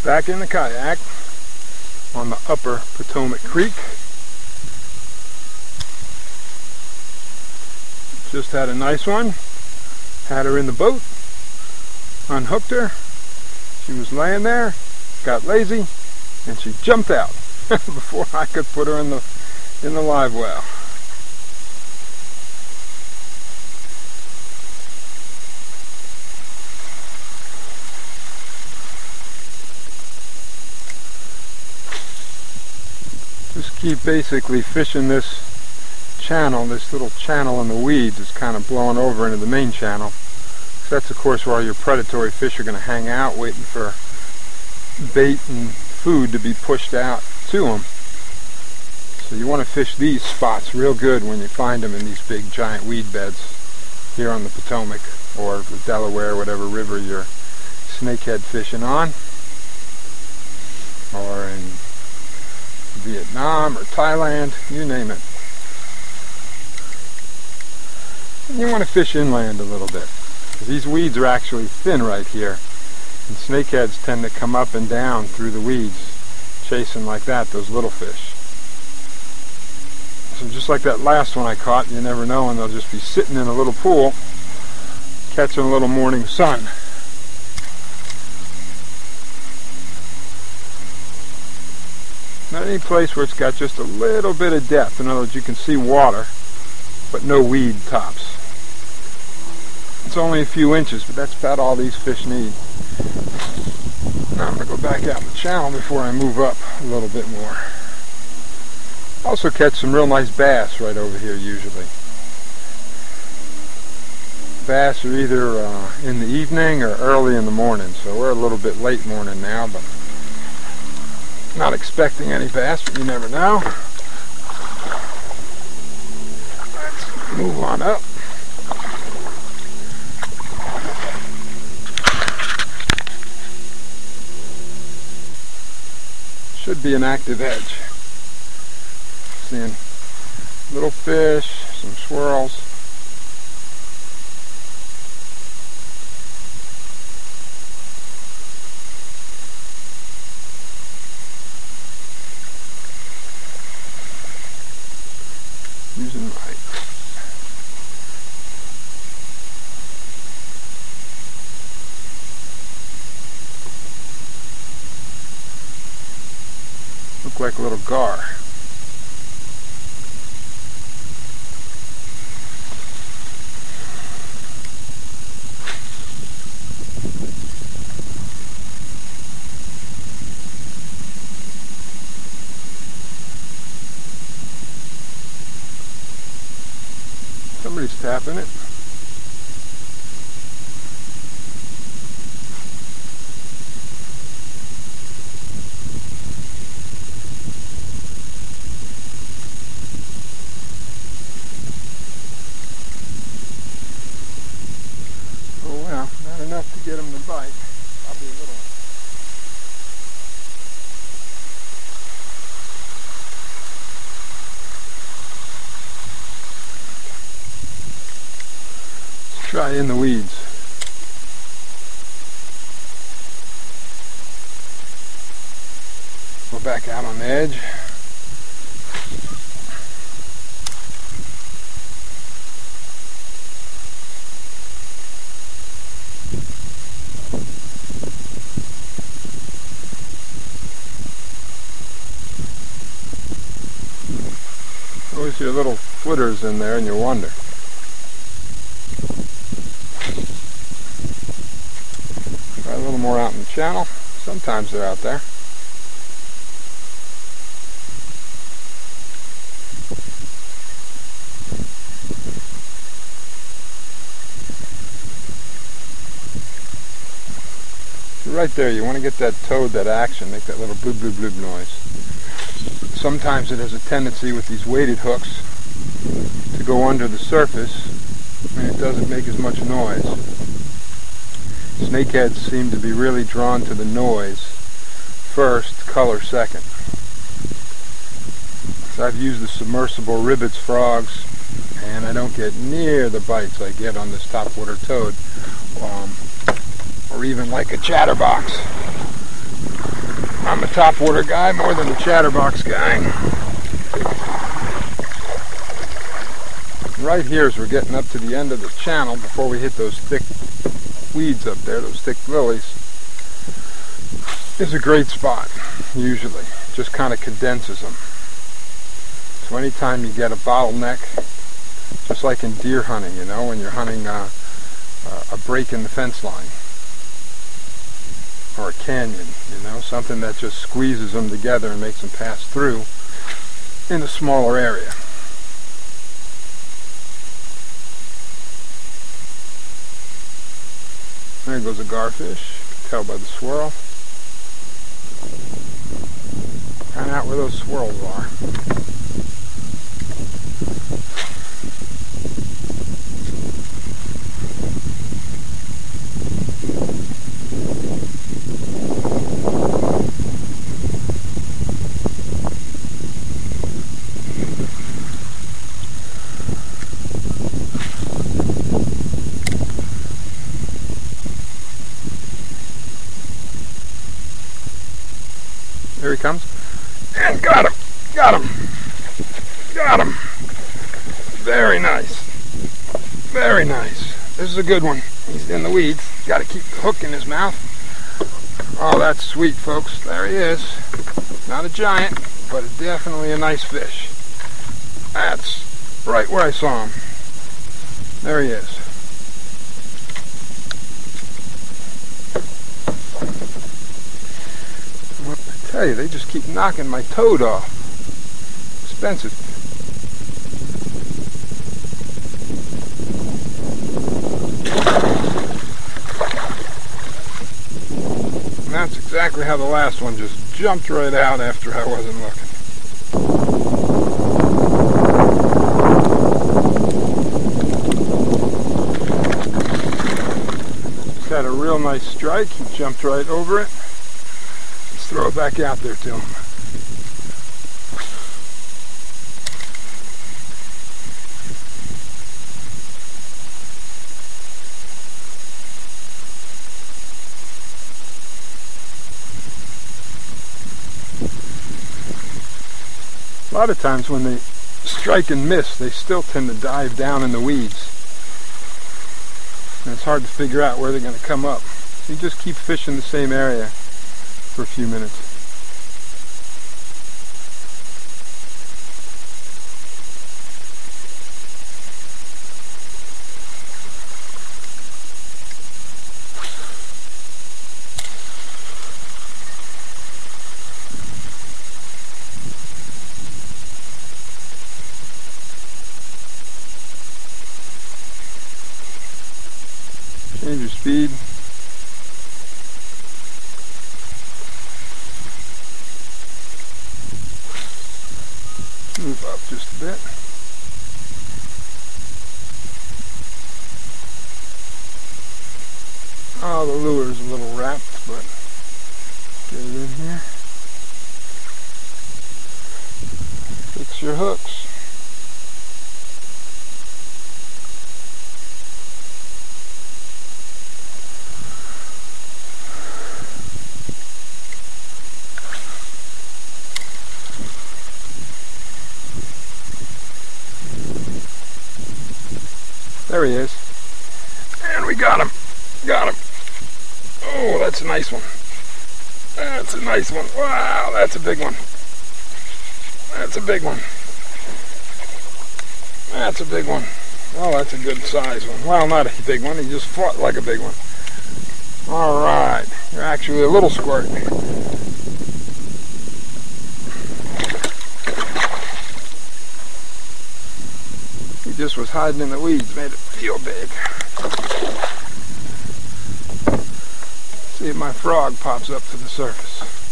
Back in the kayak on the upper Potomac Creek. Just had a nice one. Had her in the boat. Unhooked her. She was laying there, got lazy, and she jumped out before I could put her in the live well. Just keep basically fishing this channel. This little channel in the weeds is kind of blowing over into the main channel. So that's of course where all your predatory fish are going to hang out, waiting for bait and food to be pushed out to them. So you want to fish these spots real good when you find them in these big giant weed beds here on the Potomac or the Delaware, whatever river you're snakehead fishing on, or in Vietnam or Thailand, you name it. And you want to fish inland a little bit, because these weeds are actually thin right here, and snakeheads tend to come up and down through the weeds, chasing like that those little fish. So just like that last one I caught, you never know, and they'll just be sitting in a little pool catching a little morning sun. Not any place where it's got just a little bit of depth. In other words, you can see water, but no weed tops. It's only a few inches, but that's about all these fish need. Now I'm going to go back out in the channel before I move up a little bit more. Also catch some real nice bass right over here usually. Bass are either in the evening or early in the morning, so we're a little bit late morning now, but not expecting any bass, but you never know. Let's move on up. Should be an active edge. Seeing little fish, some swirls. Using my look like a little gar. Somebody's tapping it. Oh wow, not enough to get him to bite. Probably a little. Try in the weeds. Go back out on the edge. Always your little footers in there and you wonder. Try a little more out in the channel. Sometimes they're out there. Right there, you want to get that toad, that action, make that little bloob bloob bloob noise. Sometimes it has a tendency with these weighted hooks to go under the surface and it doesn't make as much noise. Snakeheads seem to be really drawn to the noise first, color second. So I've used the submersible ribbits frogs and I don't get near the bites I get on this topwater toad, or even like a chatterbox. I'm a topwater guy more than a chatterbox guy. Right here, as we're getting up to the end of the channel, before we hit those thick weeds up there, those thick lilies, is a great spot, usually. Just kind of condenses them. So anytime you get a bottleneck, just like in deer hunting, you know, when you're hunting a break in the fence line, or a canyon, you know, something that just squeezes them together and makes them pass through in a smaller area. There goes a garfish. You can tell by the swirl. Find out where those swirls are. Here he comes. And got him! Got him! Got him! Very nice. Very nice. This is a good one. He's in the weeds. Got to keep the hook in his mouth. Oh, that's sweet, folks. There he is. Not a giant, but definitely a nice fish. That's right where I saw him. There he is. I tell you, they just keep knocking my toad off. Expensive. And that's exactly how the last one just jumped right out after I wasn't looking. Just had a real nice strike. He jumped right over it. Let's throw it back out there to him. A lot of times when they strike and miss, they still tend to dive down in the weeds. And it's hard to figure out where they're going to come up. So you just keep fishing the same area for a few minutes. Change your speed. Move up just a bit. Oh, the lure's a little wrapped, but get it in here. Fix your hooks. There he is. And we got him. Got him. Oh, that's a nice one. That's a nice one. Wow, that's a big one. That's a big one. That's a big one. Oh, that's a good size one. Well, not a big one. He just fought like a big one. All right. You're actually a little squirt. He just was hiding in the weeds, made it feel big. See if my frog pops up to the surface.